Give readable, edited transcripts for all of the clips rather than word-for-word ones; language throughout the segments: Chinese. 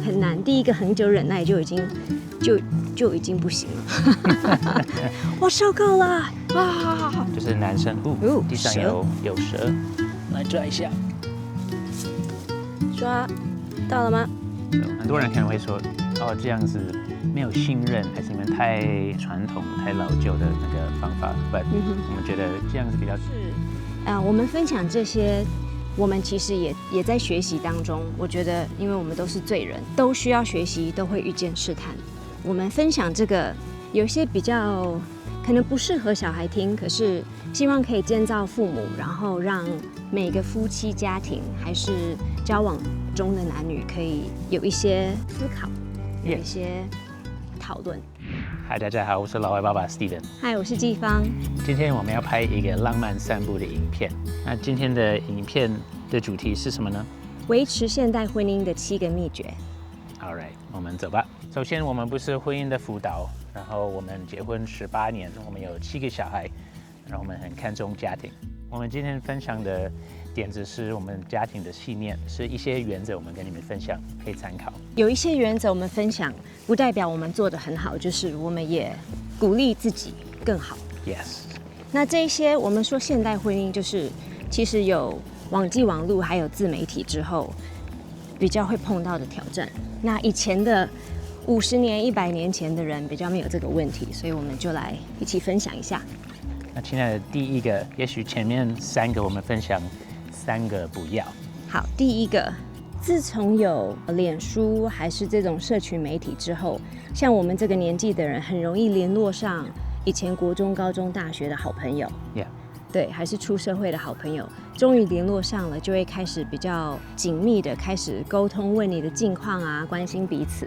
很难，第一个很久忍耐就已经不行了。我受够了啊！就是男生地上有蛇，来抓一下。抓到了吗？很多人可能会说，哦，这样子没有信任，还是你们太传统、太老旧的那个方法。But 我们觉得这样子比较我们分享这些，我们其实也在学习当中。我觉得，因为我们都是罪人，都需要学习，都会遇见试探。我们分享这个，有些比较可能不适合小孩听，可是希望可以建造父母，然后让每个夫妻家庭还是交往中的男女可以有一些思考，有一些讨论。嗨，大家好，我是老外爸爸 Steven。嗨，我是季芳。今天我们要拍一个浪漫散步的影片。那今天的影片的主题是什么呢？维持现代婚姻的7个秘诀。All right， 我们走吧。首先，我们不是婚姻的辅导，然后我们结婚18年，我们有7个小孩，然后我们很看重家庭。我们今天分享的点子是我们家庭的信念，是一些原则，我们跟你们分享，可以参考。有一些原则我们分享，不代表我们做得很好，就是我们也鼓励自己更好。Yes。那这些我们说现代婚姻，就是其实有网际网路还有自媒体之后，比较会碰到的挑战。那以前的50年、100年前的人比较没有这个问题，所以我们就来一起分享一下。那亲爱的，第一个，也许前面3个我们分享3个不要。好，第一个，自从有脸书还是这种社群媒体之后，像我们这个年纪的人，很容易联络上以前国中、高中、大学的好朋友。Yeah。对，还是出社会的好朋友，终于联络上了，就会开始比较紧密的开始沟通，问你的近况啊，关心彼此。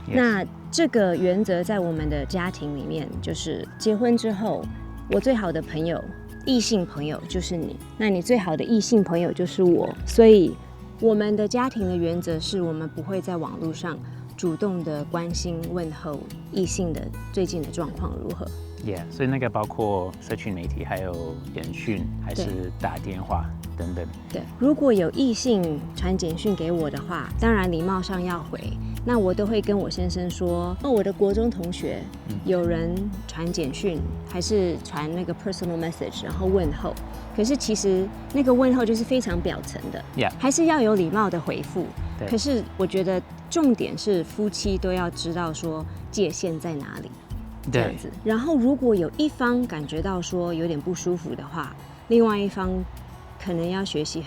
Yes。那这个原则在我们的家庭里面，就是结婚之后，我最好的朋友，异性朋友就是你，那你最好的异性朋友就是我，所以我们的家庭的原则是我们不会在网络上主动的关心问候异性的最近的状况如何。Yeah， 所以那个包括社群媒体，还有简讯，还是打电话等等。对，如果有异性传简讯给我的话，当然礼貌上要回，那我都会跟我先生说，我的国中同学有人传简讯，还是传那个 personal message， 然后问候。可是其实那个问候就是非常表层的， Yeah。 还是要有礼貌的回复。对。可是我觉得重点是夫妻都要知道说界限在哪里。这样子，然后如果有一方感觉到说有点不舒服的话，另外一方可能要学习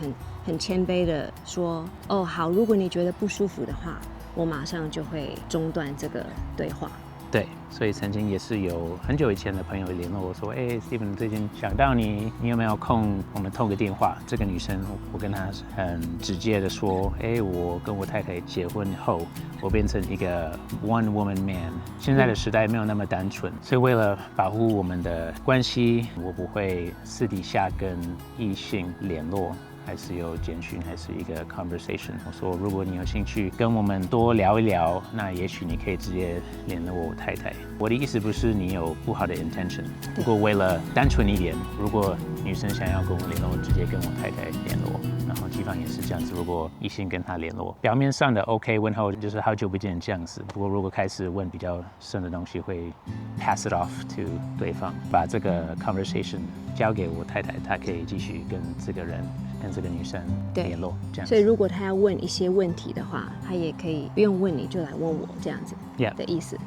很谦卑的说，哦好，如果你觉得不舒服的话，我马上就会中断这个对话。对，所以曾经也是有很久以前的朋友联络我说，Steven 最近想到你有没有空？我们通个电话。这个女生，我跟她很直接的说，我跟我太太结婚后，我变成一个 one woman man。现在的时代没有那么单纯，所以为了保护我们的关系，我不会私底下跟异性联络。还是有简讯，还是一个 conversation。我说，如果你有兴趣跟我们多聊一聊，那也许你可以直接联络我太太。我的意思不是你有不好的 intention， 不过为了单纯一点，如果女生想要跟我联络，直接跟我太太联络。然后基本上也是这样子，如果异性跟她联络，表面上的 OK 问候就是好久不见这样子。不过如果开始问比较深的东西，会 pass it off to 对方，把这个 conversation 交给我太太，她可以继续跟这个人。跟这个女生联络，这样子。所以如果她要问一些问题的话，她也可以不用问你就来问我这样子的意思。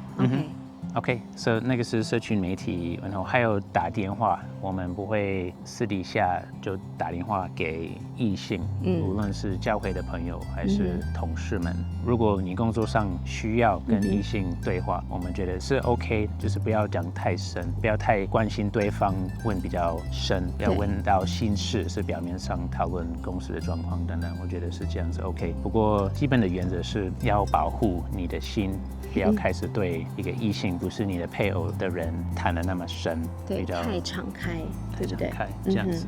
OK， so 那个是社群媒体，然后还有打电话，我们不会私底下就打电话给异性，无论是教会的朋友还是同事们。如果你工作上需要跟异性对话，我们觉得是 OK， 就是不要讲太深，不要太关心对方，问比较深，不要问到心事，是表面上讨论公司的状况等等。我觉得是这样子 OK。不过基本的原则是要保护你的心。不要开始对一个异性不是你的配偶的人谈得那么深，对，太敞开，对不对？这样子。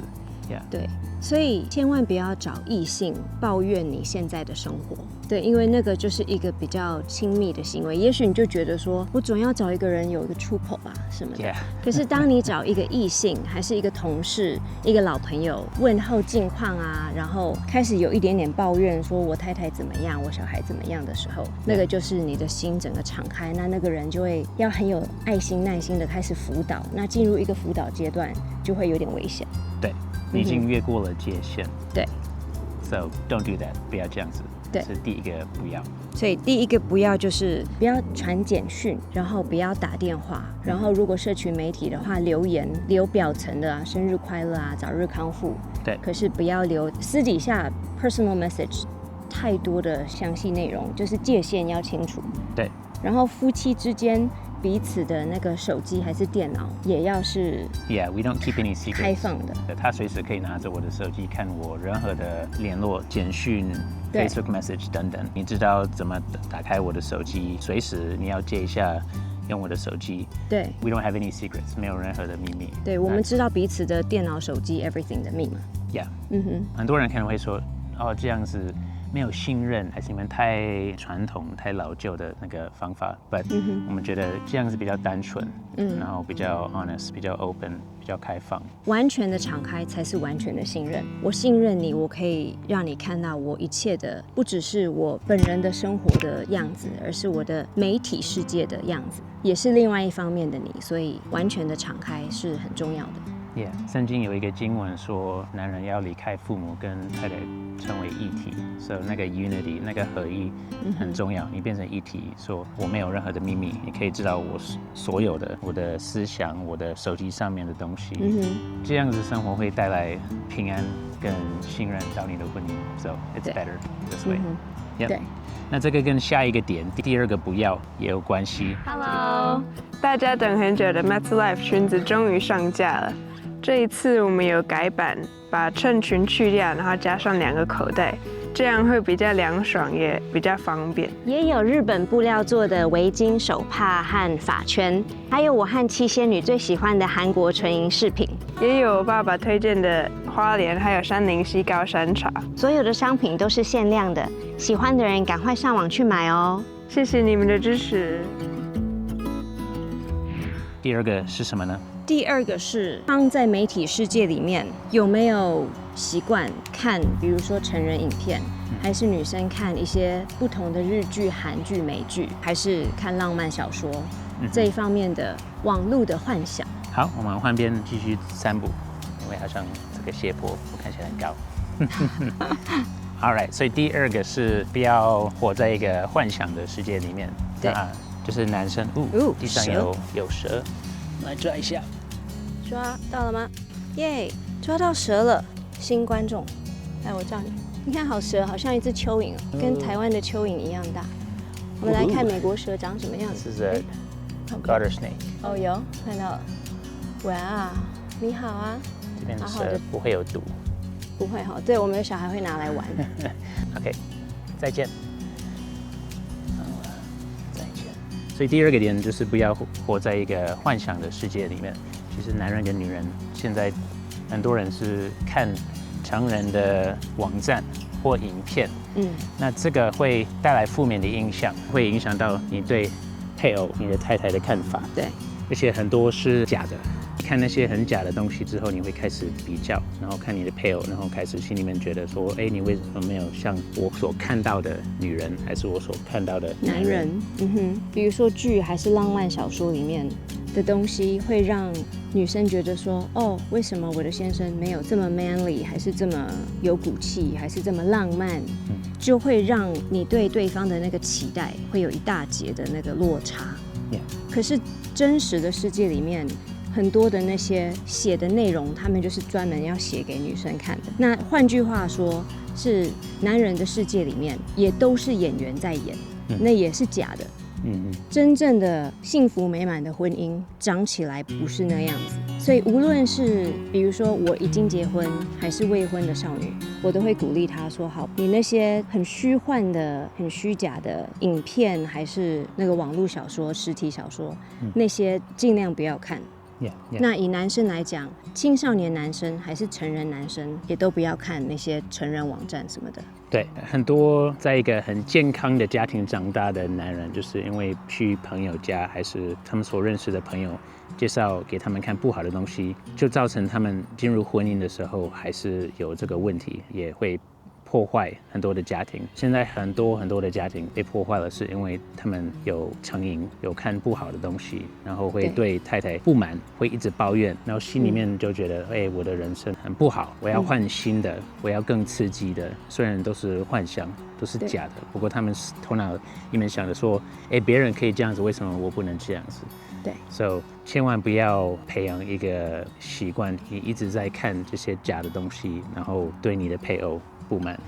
Yeah. 对，所以千万不要找异性抱怨你现在的生活，对，因为那个就是一个比较亲密的行为。也许你就觉得说，我总要找一个人有一个出口吧什么的。Yeah. 可是当你找一个异性，还是一个同事、一个老朋友问候近况啊，然后开始有一点点抱怨，说我太太怎么样，我小孩怎么样的时候，那个就是你的心整个敞开，那个人就会要很有爱心、耐心的开始辅导。那进入一个辅导阶段，就会有点危险。对，你已经越过了界限。对 ，So don't do that， 不要这样子。对，是第一个不要。所以第一个不要就是不要传简讯，然后不要打电话，然后如果社群媒体的话，留言留表层的啊，生日快乐啊，早日康复。对，可是不要留私底下 personal message 太多的详细内容，就是界限要清楚。对，然后夫妻之间彼此的那个手机还是電腦也要是 Yeah, we don't keep any secrets. 开放的。他随时可以拿着我的手机看我任何的联络、简讯、对 Facebook message 等等。你知道怎么打开我的手机？随时你要借一下用我的手机。对 We don't have any secrets， 没有任何的秘密。对，我们知道彼此的电脑、手机 everything 的密码。Yeah，嗯哼，很多人可能会说，哦，这样子没有信任，还是你们太传统、太老旧的那个方法。But、我们觉得这样子比较单纯，然后比较 honest， 比较 open， 比较开放。完全的敞开才是完全的信任。我信任你，我可以让你看到我一切的，不只是我本人的生活的样子，而是我的媒体世界的样子，也是另外一方面的你。所以完全的敞开是很重要的。Yeah， 圣经有一个经文说，男人要离开父母，跟太太成为一体，所以那个 unity， 那个合一很重要。你变成一体，说我没有任何的秘密，你可以知道我所有的我的思想，我的手机上面的东西。这样子生活会带来平安跟信任到你的婚姻。So it's better this way. 对。那这个跟下一个点，第二个不要也有关系。Hello， 大家等很久的 Matt's Life 裙子终于上架了。这一次我们有改版，把衬裙去掉，然后加上2个口袋，这样会比较凉爽，也比较方便。也有日本布料做的围巾、手帕和发圈，还有我和七仙女最喜欢的韩国纯银饰品，也有爸爸推荐的花莲，还有山林溪高山茶。所有的商品都是限量的，喜欢的人赶快上网去买哦！谢谢你们的支持。第二个是什么呢？第二个是，当在媒体世界里面有没有习惯看，比如说成人影片，还是女生看一些不同的日剧、韩剧、美剧，还是看浪漫小说，这一方面的网络的幻想。好，我们换边继续散步，因为好像这个斜坡我看起来很高。All right， 所以第二个是不要活在一个幻想的世界里面。对，就是男生，地上有蛇，来抓一下。抓到了吗？耶，抓到蛇了！新观众，来我照你，你看好蛇，好像一只蚯蚓哦，跟台湾的蚯蚓一样大。我们来看美国蛇长什么样子。这是 garter snake。哦，有看到了。哇，你好啊。这边的蛇不会有毒。不会哈，对我们的小孩会拿来玩。OK， 再见。再见。所以第二个点就是不要活在一个幻想的世界里面。其实男人跟女人现在很多人是看成人的网站或影片，那这个会带来负面的影响，会影响到你对配偶、你的太太的看法。对，而且很多是假的。看那些很假的东西之后，你会开始比较，然后看你的配偶，然后开始心里面觉得说，哎，你为什么没有像我所看到的女人，还是我所看到的男人？比如说剧还是浪漫小说里面的东西，会让女生觉得说，哦，为什么我的先生没有这么 manly， 还是这么有骨气，还是这么浪漫，就会让你对对方的那个期待会有一大截的那个落差。可是真实的世界里面，很多的那些写的内容，他们就是专门要写给女生看的。那换句话说，是男人的世界里面也都是演员在演，那也是假的。真正的幸福美满的婚姻长起来不是那样子。所以无论是比如说我已经结婚还是未婚的少女，我都会鼓励她说，好，你那些很虚幻的很虚假的影片还是那个网络小说实体小说，那些尽量不要看。那以男生来讲，青少年男生还是成人男生，也都不要看那些成人网站什么的。对，很多在一个很健康的家庭长大的男人，就是因为去朋友家，还是他们所认识的朋友介绍给他们看不好的东西，就造成他们进入婚姻的时候还是有这个问题，也会破坏很多的家庭。现在很多的家庭被破坏了，是因为他们有成瘾，有看不好的东西，然后会对太太不满，会一直抱怨，然后心里面就觉得，我的人生很不好，我要换新的，我要更刺激的。虽然都是幻想，都是假的，不过他们头脑里面想着说，别人可以这样子，为什么我不能这样子？对 ，so 千万不要培养一个习惯，你一直在看这些假的东西，然后对你的配偶不满。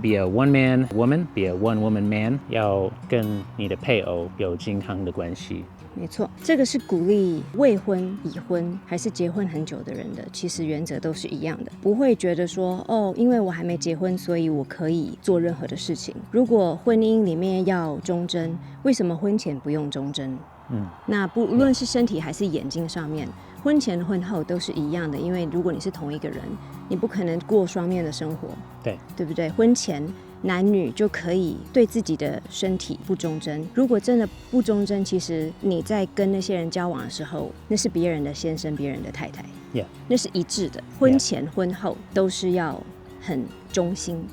Be a one man woman, be a one woman man， 要跟你的配偶有健康的关系。没错，这个是鼓励未婚、已婚还是结婚很久的人的，其实原则都是一样的，不会觉得说因为我还没结婚，所以我可以做任何的事情。如果婚姻里面要忠贞，为什么婚前不用忠贞？那不无论是身体还是眼睛上面，婚前婚后都是一样的，因为如果你是同一个人，你不可能过双面的生活，对不对？婚前男女就可以对自己的身体不忠贞，如果真的不忠贞，其实你在跟那些人交往的时候，那是别人的先生、别人的太太，那是一致的。婚前婚后都是要很忠心。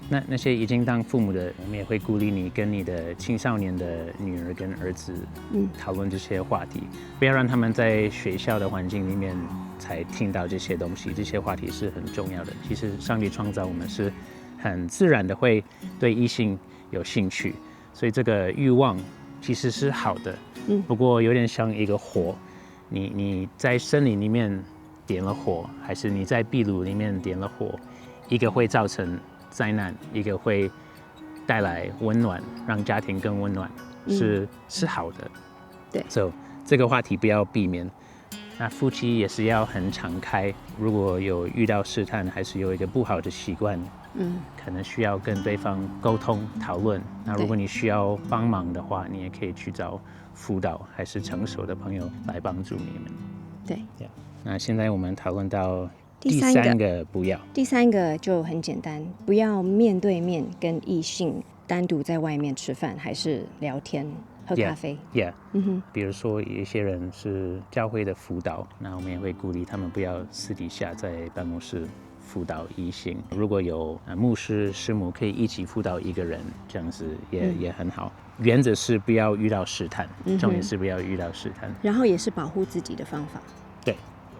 那些已经当父母的，我们也会鼓励你跟你的青少年的女儿跟儿子讨论这些话题，不要让他们在学校的环境里面才听到这些东西，这些话题是很重要的。其实上帝创造我们是很自然的会对异性有兴趣，所以这个欲望其实是好的，不过有点像一个火，你在森林里面点了火，还是你在壁炉里面点了火，一个会造成灾难，一个会带来温暖，让家庭更温暖，是好的。对，所以这个话题不要避免。那夫妻也是要很敞开，如果有遇到试探，还是有一个不好的习惯，可能需要跟对方沟通讨论。那如果你需要帮忙的话，你也可以去找辅导还是成熟的朋友来帮助你们。对，那现在我们讨论到第三个不要。第三个就很简单，不要面对面跟异性单独在外面吃饭，还是聊天、喝咖啡。比如说有一些人是教会的辅导，那我们也会鼓励他们不要私底下在办公室辅导异性。如果有牧师、师母可以一起辅导一个人，这样子也很好。原则是不要遇到试探，重点是不要遇到试探。然后也是保护自己的方法。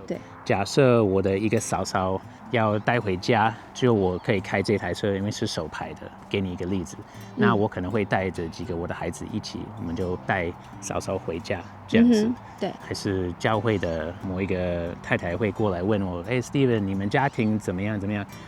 对，假设我的一个嫂嫂要带回家，只有我可以开这台车，因为是手排的。给你一个例子，那我可能会带着几个我的孩子一起，我们就带嫂嫂回家这样子。对，还是教会的某一个太太会过来问我，Steven， 你们家庭怎么样？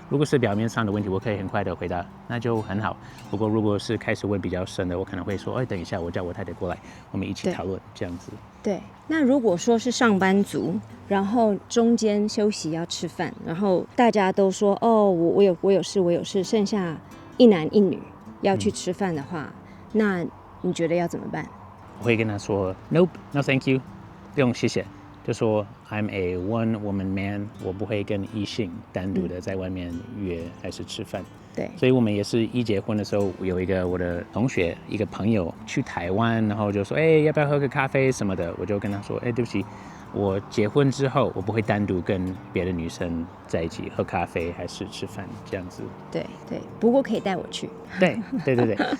如果是表面上的问题，我可以很快的回答，那就很好。不过如果是开始问比较深的，我可能会说，等一下，我叫我太太过来，我们一起讨论这样子。对，那如果说是上班族，然后中间休息要吃饭，然后大家都说我有事，剩下一男一女要去吃饭的话，那你觉得要怎么办？我会跟他说 Nope, no thank you， 不用谢谢，就说 I'm a one woman man， 我不会跟异性单独的在外面约还是吃饭。对，所以我们也是一结婚的时候，有一个我的同学，一个朋友去台湾，然后就说要不要喝个咖啡什么的，我就跟他说对不起，我结婚之后我不会单独跟别的女生在一起喝咖啡还是吃饭这样子。对，不过可以带我去。对。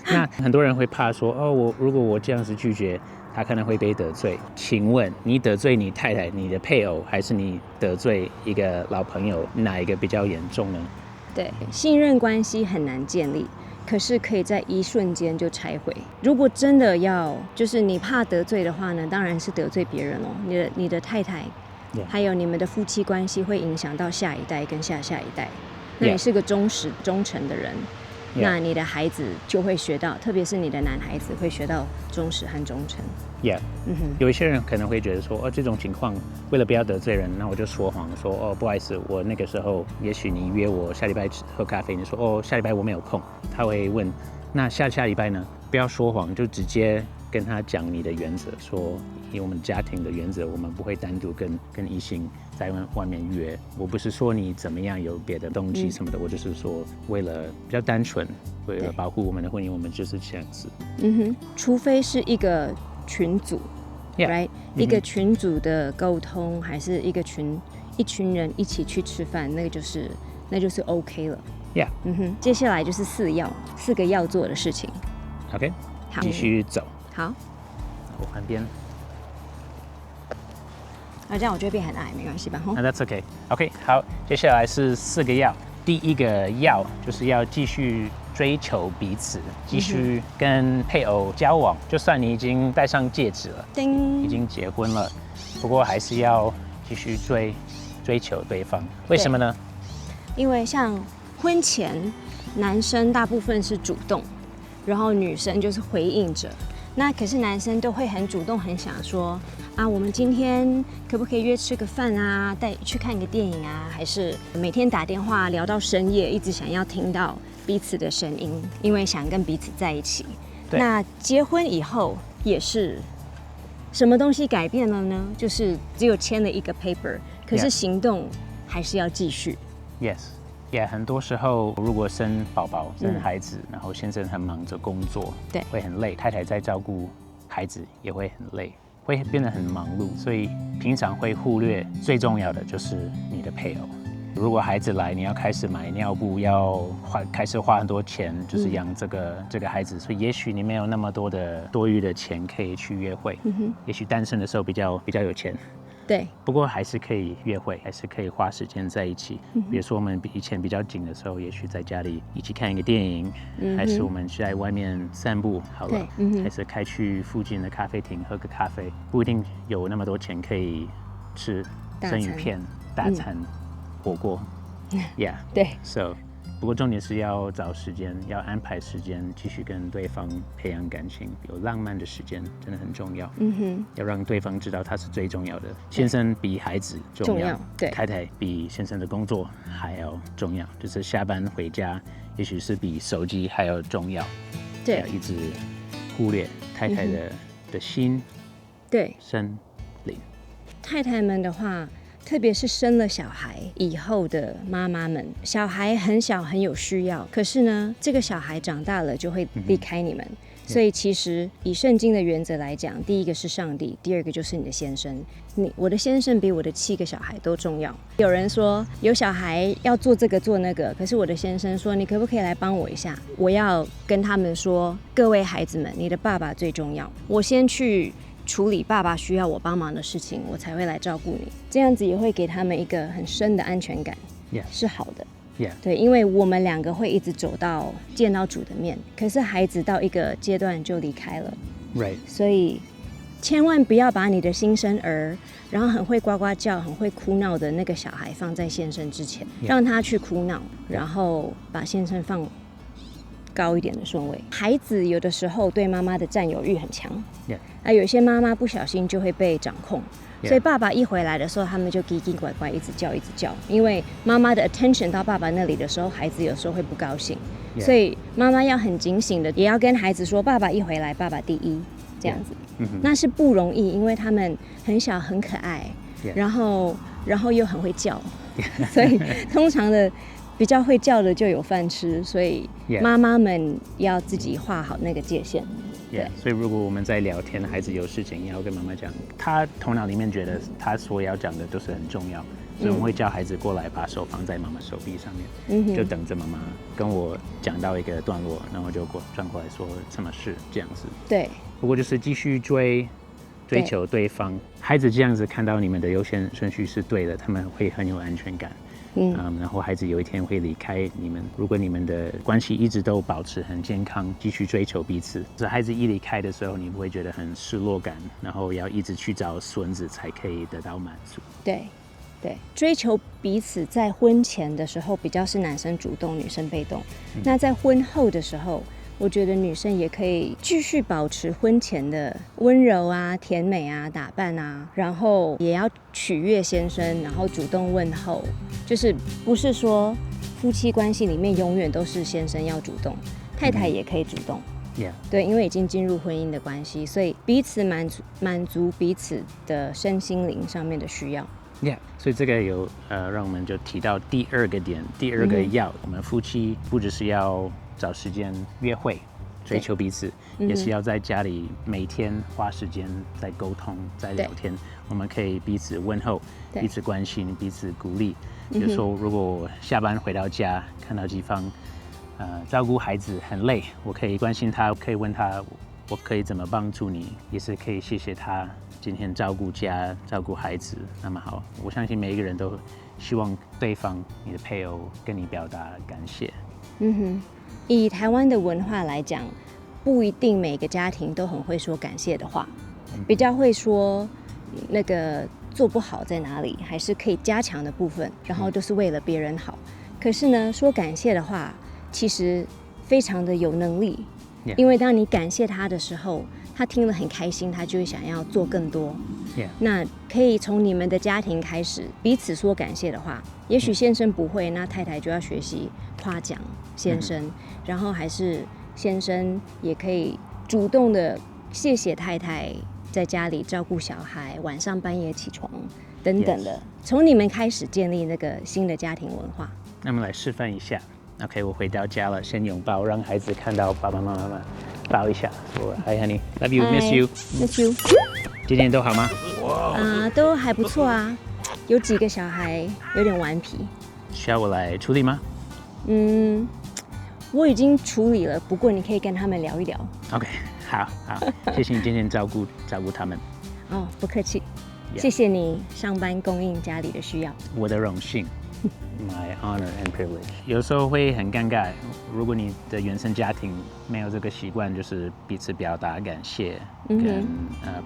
那很多人会怕说如果我这样子拒绝，他可能会被得罪。请问你得罪你太太、你的配偶，还是你得罪一个老朋友，哪一个比较严重呢？对，信任关系很难建立，可是可以在一瞬间就拆毁。如果真的就是你怕得罪的话呢，当然是得罪别人哦。你的太太，还有你们的夫妻关系会影响到下一代跟下下一代。那你是个忠诚的人，那你的孩子就会学到，特别是你的男孩子会学到忠实和忠诚。有一些人可能会觉得说这种情况为了不要得罪人，那我就说谎说不好意思，我那个时候也许你约我下礼拜喝咖啡，你说下礼拜我没有空，他会问那下礼拜呢？不要说谎，就直接跟他讲你的原则，说以我们家庭的原则，我们不会单独跟异性在外面约。我不是说你怎么样有别的动机什么的，我就是说为了比较单纯，为了保护我们的婚姻，我们就是这样子。除非是一个群组 ，right，一个群组的沟通，还是一群人一起去吃饭，那就是 OK 了。Yeah，接下来就是4个要做的事情。OK， 好，继续走。好，我换边。这样我就会变很矮，没关系吧？那 That's OK。OK， 好，接下来是4个要。第一个要就是要继续追求彼此，继续跟配偶交往。就算你已经戴上戒指了，已经结婚了，不过还是要继续追求对方。为什么呢？因为像婚前，男生大部分是主动，然后女生就是回应者。那可是男生都会很主动，很想说啊，我们今天可不可以约吃个饭啊，带去看个电影啊，还是每天打电话聊到深夜，一直想要听到彼此的声音，因为想跟彼此在一起。那结婚以后也是，什么东西改变了呢？就是只有签了一个 paper， 可是行动还是要继续。Yes。很多时候，如果生宝宝、生孩子，然后先生很忙着工作，对，会很累；太太在照顾孩子也会很累，会变得很忙碌，所以平常会忽略最重要的就是你的配偶。如果孩子来，你要开始买尿布，开始花很多钱，就是养这个孩子，所以也许你没有那么多的多余的钱可以去约会，也许单身的时候比较有钱。对，不过还是可以约会，还是可以花时间在一起。比如说我们以前比较紧的时候，也许在家里一起看一个电影，还是我们去在外面散步好了，还是开去附近的咖啡厅喝个咖啡，不一定有那么多钱可以吃生鱼片、大餐、火锅。Yeah， 对。So， 不过重点是要找时间，要安排时间，继续跟对方培养感情，有浪漫的时间真的很重要。要让对方知道他是最重要的。先生比孩子重要，对，太太比先生的工作还要重要，就是下班回家，也许是比手机还要重要。对，一直忽略太太的心，对，身灵。太太们的话，特别是生了小孩以后的妈妈们，小孩很小很有需要，可是呢，这个小孩长大了就会离开你们。所以其实以圣经的原则来讲，第一个是上帝，第二个就是你的先生。我的先生比我的7个小孩都重要。有人说有小孩要做这个做那个，可是我的先生说，你可不可以来帮我一下？我要跟他们说，各位孩子们，你的爸爸最重要。我先去处理爸爸需要我帮忙的事情，我才会来照顾你。这样子也会给他们一个很深的安全感，是好的。对，因为我们2个会一直见到主的面，可是孩子到一个阶段就离开了，所以千万不要把你的新生儿，然后很会呱呱叫、很会哭闹的那个小孩放在先生之前，让他去哭闹，然后把先生放高一点的顺位。孩子有的时候对妈妈的占有欲很强，有些妈妈不小心就会被掌控。所以爸爸一回来的时候，他们就叽叽拐拐一直叫，因为妈妈的 attention 到爸爸那里的时候，孩子有时候会不高兴，所以妈妈要很警醒的，也要跟孩子说，爸爸一回来，爸爸第一，这样子。那是不容易，因为他们很小很可爱，然后又很会叫，所以通常的比较会叫的就有饭吃，所以妈妈们要自己画好那个界限。所以如果我们在聊天，孩子有事情要跟妈妈讲，他头脑里面觉得他所要讲的都是很重要，所以我们会叫孩子过来，把手放在妈妈手臂上面，就等着妈妈跟我讲到一个段落，然后就转过来说什么事这样子。对，不过就是继续追求对方，孩子这样子看到你们的优先顺序是对的，他们会很有安全感。然后孩子有一天会离开你们，如果你们的关系一直都保持很健康，继续追求彼此，这孩子一离开的时候，你不会觉得很失落感，然后要一直去找孙子才可以得到满足。对，追求彼此在婚前的时候比较是男生主动，女生被动。那在婚后的时候，我觉得女生也可以继续保持婚前的温柔啊、甜美啊、打扮啊，然后也要取悦先生，然后主动问候，就是不是说夫妻关系里面永远都是先生要主动，太太也可以主动。Yeah. 对，因为已经进入婚姻的关系，所以彼此满足彼此的身心灵上面的需要。Yeah， 所以这个有让我们就提到第二个点，第二个要，我们夫妻不只是要找时间约会，追求彼此，也是要在家里每天花时间在沟通，在聊天。我们可以彼此问候，彼此关心，彼此鼓励。比如说，如果我下班回到家，看到季芳照顾孩子很累，我可以关心他，可以问他我可以怎么帮助你，也是可以谢谢他今天照顾家、照顾孩子那么好。我相信每一个人都希望对方、你的配偶跟你表达感谢。以台湾的文化来讲，不一定每个家庭都很会说感谢的话，比较会说那个做不好在哪里，还是可以加强的部分，然后都是为了别人好。可是呢，说感谢的话，其实非常的有能力，因为当你感谢他的时候，他听了很开心，他就会想要做更多。那可以从你们的家庭开始，彼此说感谢的话，也许先生不会，那太太就要学习夸奖先生，然后还是先生也可以主动的谢谢太太在家里照顾小孩，晚上半夜起床等等的，从你们开始建立那个新的家庭文化。那么来示范一下。OK， 我回到家了，先拥抱，让孩子看到爸爸妈妈抱一下，说 Hi honey, love you, miss you, miss you。今天都好吗？都还不错啊，有几个小孩有点顽皮。需要我来处理吗？我已经处理了，不过你可以跟他们聊一聊。OK， 好，谢谢你今天照顾他们。不客气，谢谢你上班供应家里的需要。我的荣幸。My honor and privilege。有时候会很尴尬，如果你的原生家庭没有这个习惯，就是彼此表达感谢，跟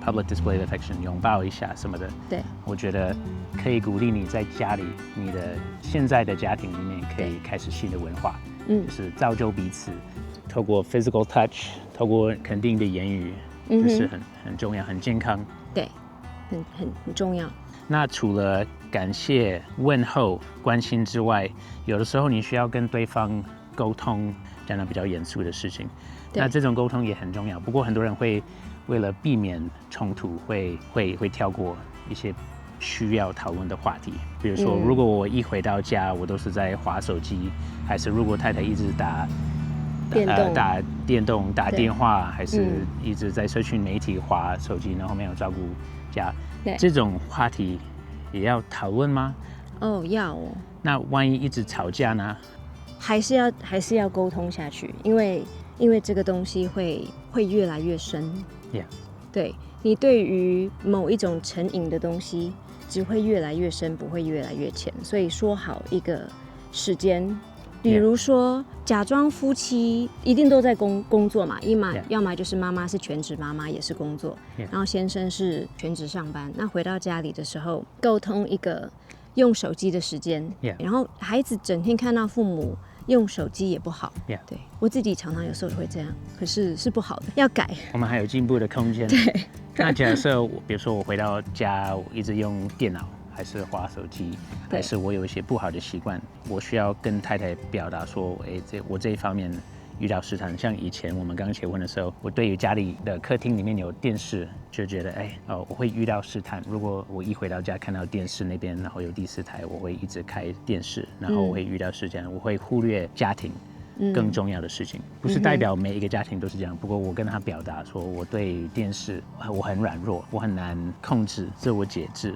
public display of affection， 拥抱一下什么的。对，我觉得可以鼓励你在家里，你的现在的家庭里面可以开始新的文化，就是造就彼此，透过 physical touch， 透过肯定的言语，这是很重要，很健康。对，很重要。那除了感谢、问候、关心之外，有的时候你需要跟对方沟通，讲到比较严肃的事情。那这种沟通也很重要。不过很多人会为了避免冲突，会跳过一些需要讨论的话题。比如说，如果我一回到家，我都是在滑手机，还是如果太太一直打电动、打电话，还是一直在社群媒体滑手机，然后没有照顾家，这种话题也要讨论吗？要。那万一一直吵架呢？还是要沟通下去，因为这个东西会越来越深。对，你对于某一种成瘾的东西，只会越来越深，不会越来越浅。所以说好一个时间。比如说，假装夫妻一定都在工作嘛，要么就是妈妈是全职妈妈，也是工作，然后先生是全职上班。那回到家里的时候，沟通一个用手机的时间，然后孩子整天看到父母用手机也不好。对，我自己常常有时候也会这样，可是是不好的，要改。我们还有进步的空间。对。那假设比如说我回到家，我一直用电脑，还是滑手机，还是我有一些不好的习惯，我需要跟太太表达说，我这一方面遇到试探。像以前我们刚结婚的时候，我对于家里的客厅里面有电视，就觉得我会遇到试探。如果我一回到家看到电视那边，然后有第四台，我会一直开电视，然后我会遇到试探，我会忽略家庭更重要的事情。不是代表每一个家庭都是这样，不过我跟他表达说，我对电视我很软弱，我很难控制，自我节制。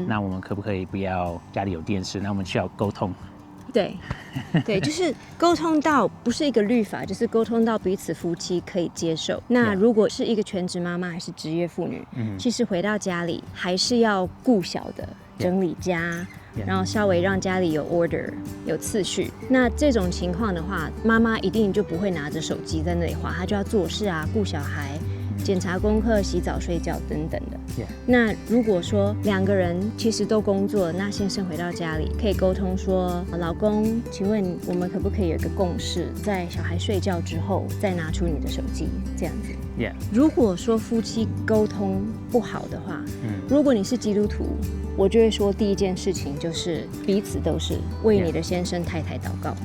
那我们可不可以不要家里有电视？那我们需要沟通。对，就是沟通到不是一个律法，就是沟通到彼此夫妻可以接受。那如果是一个全职妈妈还是职业妇女，其实回到家里还是要顾小的，整理家，然后稍微让家里有 order 有次序。那这种情况的话，妈妈一定就不会拿着手机在那里滑，她就要做事啊，顾小孩，检查功课、洗澡、睡觉等等的。那如果说两个人其实都工作，那先生回到家里可以沟通说，老公，请问我们可不可以有一个共识，在小孩睡觉之后再拿出你的手机，这样子。如果说夫妻沟通不好的话，如果你是基督徒，我就会说第一件事情就是彼此都是为你的先生太太祷告。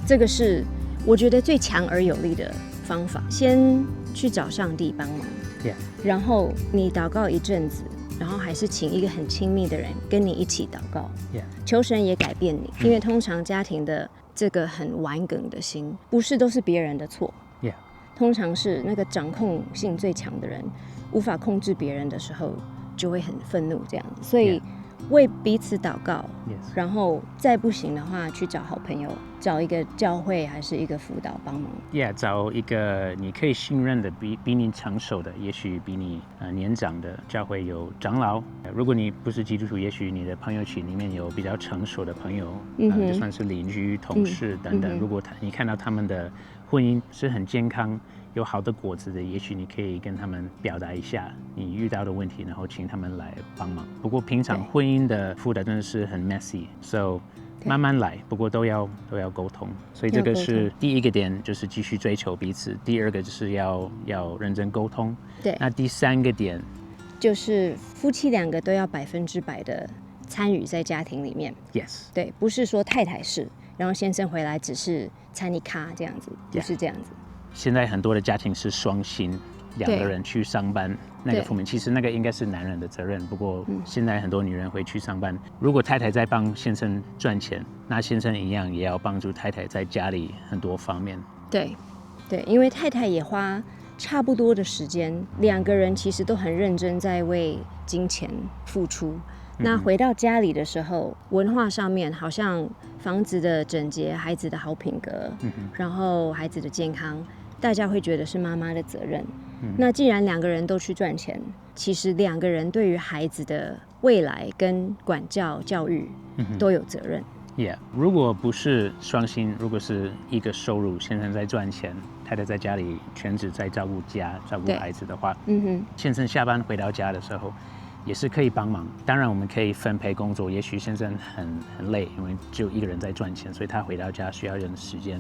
这个是我觉得最强而有力的方法，先去找上帝帮忙， Yeah. 然后你祷告一阵子，然后还是请一个很亲密的人跟你一起祷告， Yeah. 求神也改变你，因为通常家庭的这个很顽梗的心，不是都是别人的错， Yeah. 通常是那个掌控性最强的人无法控制别人的时候，就会很愤怒这样子，所以 Yeah. 为彼此祷告， Yes. 然后再不行的话，去找好朋友，找一个教会还是一个辅导帮忙。Yeah， 找一个你可以信任的，比你成熟的，也许比你年长的教会有长老。如果你不是基督徒，也许你的朋友群里面有比较成熟的朋友，就算是邻居、同事等等。如果你看到他们的婚姻是很健康，有好的果子的，也许你可以跟他们表达一下你遇到的问题，然后请他们来帮忙。不过平常婚姻的辅导真的是很 messy，so 慢慢来，不过都要沟通，所以这个是第一个点，就是继续追求彼此；第二个就是要认真沟通。对，那第三个点就是夫妻两个都要100%的参与在家庭里面。Yes， 对，不是说太太是，然后先生回来只是参一咖这样子，不是这样子。现在很多的家庭是双薪，两个人去上班，那个负面其实那个应该是男人的责任。不过现在很多女人会去上班，如果太太在帮先生赚钱，那先生一样也要帮助太太在家里很多方面。对，因为太太也花差不多的时间，两个人其实都很认真在为金钱付出。那回到家里的时候，文化上面好像房子的整洁、孩子的好品格，然后孩子的健康，大家会觉得是妈妈的责任。那既然两个人都去赚钱，其实两个人对于孩子的未来跟管教、教育都有责任。Yeah， 如果不是双薪，如果是一个收入，先生在赚钱，太太在家里全职在照顾家、照顾孩子的话，先生下班回到家的时候，也是可以帮忙。当然，我们可以分配工作。也许先生很累，因为只有一个人在赚钱，所以他回到家需要一点时间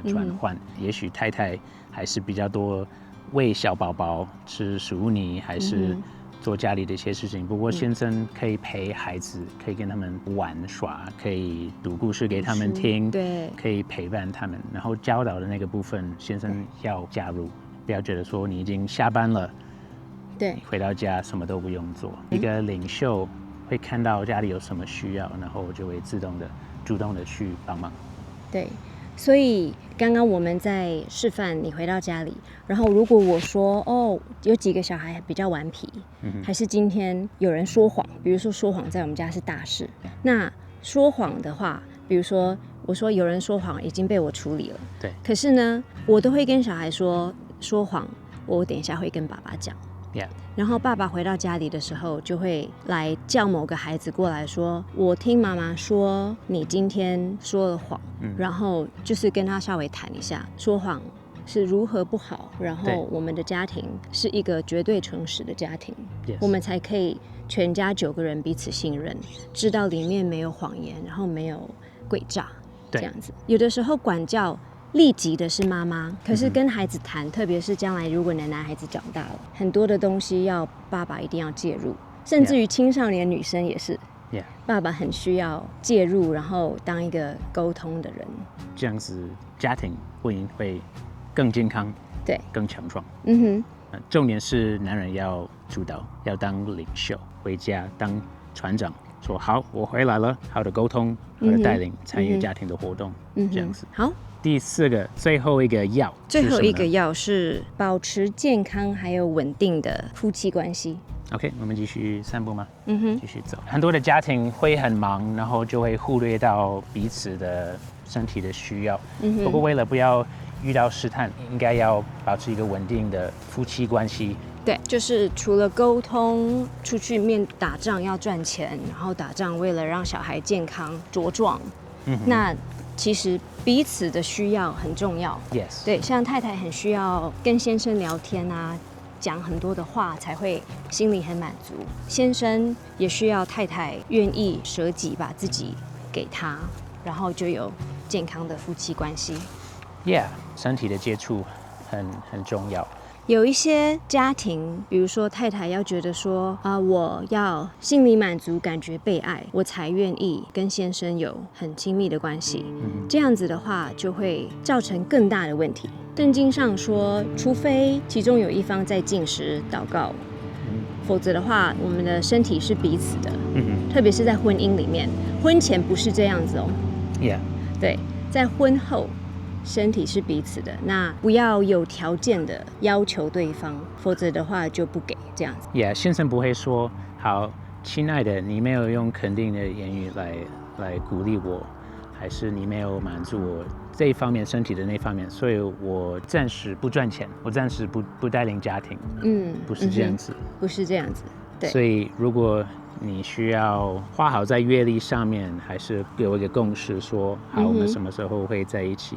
转换。也许太太还是比较多喂小宝宝吃食泥，还是做家里的一些事情。不过先生可以陪孩子，可以跟他们玩耍，可以读故事给他们听，对，可以陪伴他们。然后教导的那个部分，先生要加入，不要觉得说你已经下班了。对，回到家什么都不用做。一个领袖会看到家里有什么需要，然后就会主动的去帮忙。对，所以刚刚我们在示范，你回到家里，然后如果我说有几个小孩比较顽皮，还是今天有人说谎，比如说说谎在我们家是大事，那说谎的话，比如说我说有人说谎已经被我处理了，对，可是呢，我都会跟小孩说谎，我等一下会跟爸爸讲。Yeah. 然后爸爸回到家里的时候，就会来叫某个孩子过来说：“我听妈妈说你今天说了谎。”然后就是跟他稍微谈一下，说谎是如何不好，然后我们的家庭是一个绝对诚实的家庭， Yes. 我们才可以全家9个人彼此信任，知道里面没有谎言，然后没有诡诈，这样子。有的时候管教立即的是妈妈，可是跟孩子谈，特别是将来如果你的男孩子长大了，很多的东西要爸爸一定要介入，甚至于青少年女生也是， Yeah. 爸爸很需要介入，然后当一个沟通的人，这样子家庭婚姻会更健康，对，更强壮。重点是男人要主导，要当领袖，回家当船长，说好我回来了，好的沟通，好的带领，参与家庭的活动，这样子。好。第4个，最后一个要，最后一个要是保持健康还有稳定的夫妻关系。OK， 我们继续散步吗？继续走。很多的家庭会很忙，然后就会忽略到彼此的身体的需要。不过为了不要遇到试探，应该要保持一个稳定的夫妻关系。对，就是除了沟通，出去打仗要赚钱，然后打仗为了让小孩健康茁壮，那其实彼此的需要很重要。Yes， 对，像太太很需要跟先生聊天啊，讲很多的话才会心里很满足。先生也需要太太愿意舍己，把自己给他，然后就有健康的夫妻关系。Yeah， 身体的接触很重要。有一些家庭，比如说太太要觉得说我要心理满足，感觉被爱，我才愿意跟先生有很亲密的关系。这样子的话，就会造成更大的问题。圣经上说，除非其中有一方在禁食祷告，否则的话，我们的身体是彼此的。特别是在婚姻里面，婚前不是这样子哦。Yeah. 对，在婚后。身体是彼此的，那不要有条件的要求对方，否则的话就不给这样子。先生不会说好，亲爱的，你没有用肯定的言语来鼓励我，还是你没有满足我这一方面身体的那方面，所以我暂时不赚钱，我暂时不带领家庭。不是这样子。不是这样子。对。所以如果你需要花好在阅历上面，还是有一个共识说好，我们什么时候会在一起。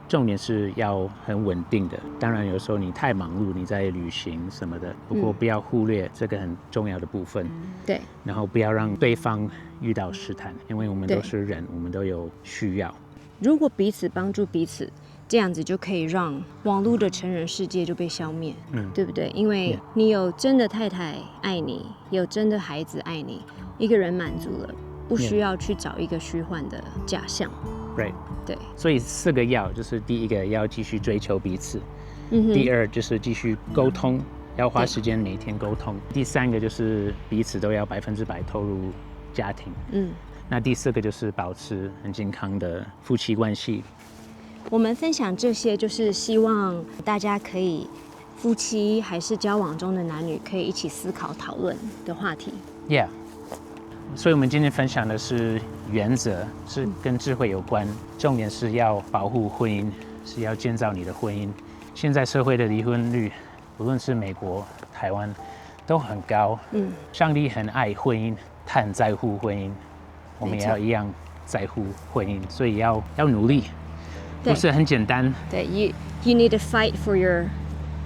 重点是要很稳定的。当然有时候你太忙碌，你在旅行什么的，不过不要忽略这个很重要的部分。对。然后不要让对方遇到试探，因为我们都是人，我们都有需要。如果彼此帮助彼此，这样子就可以让网络的成人世界就被消灭，对不对？因为你有真的太太爱你，有真的孩子爱你，一个人满足了，不需要去找一个虚幻的假象。Right. 对。所以4个要，就是第一个要继续追求彼此，第二就是继续沟通，要花时间每天沟通，第3个就是彼此都要100%投入家庭。那第4个就是保持很健康的夫妻关系。我们分享这些，就是希望大家可以夫妻还是交往中的男女可以一起思考讨论的话题。Yeah. 所以我们今天分享的是原则，是跟智慧有关，重点是要保护婚姻，是要建造你的婚姻。现在社会的离婚率，无论是美国、台湾，都很高。上帝很爱婚姻，他很在乎婚姻，我们也要一样在乎婚姻，所以要努力。不是很简单。对 you need to fight for your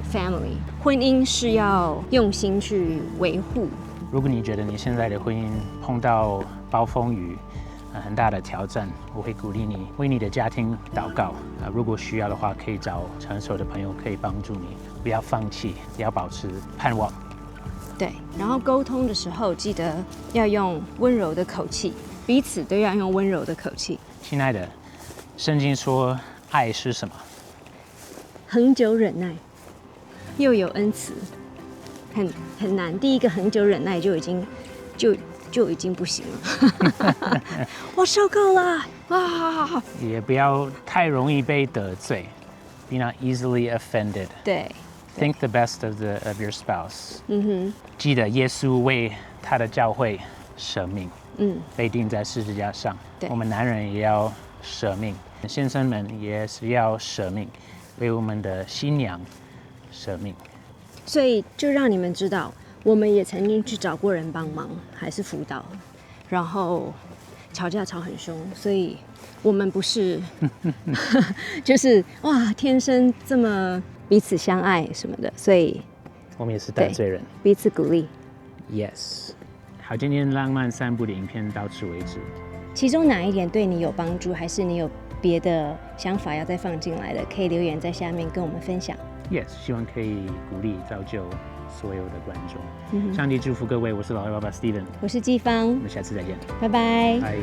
family。婚姻是要用心去维护。如果你觉得你现在的婚姻碰到暴风雨，很大的挑战，我会鼓励你为你的家庭祷告。如果需要的话，可以找成熟的朋友可以帮助你，不要放弃，要保持盼望。对，然后沟通的时候记得要用温柔的口气，彼此都要用温柔的口气。亲爱的，圣经说爱是什么？恒久忍耐，又有恩慈。很难，第一个恒久忍耐就已经不行了。我受够了啊！也不要太容易被得罪 ，be not easily offended。对 ，think the best of your spouse。记得耶稣为他的教会舍命，被钉在十字架上。我们男人也要舍命，先生们也是要舍命，为我们的新娘舍命。所以就让你们知道，我们也曾经去找过人帮忙，还是辅导，然后吵架吵很凶，所以我们不是就是哇天生这么彼此相爱什么的，所以我们也是得罪人，彼此鼓励。Yes。好，今天浪漫散步的影片到此为止。其中哪一点对你有帮助，还是你有别的想法要再放进来的，可以留言在下面跟我们分享。Yes， 希望可以鼓励造就所有的观众。上帝祝福各位，我是老外爸爸 Steven， 我是季芳，我们下次再见，拜拜。拜。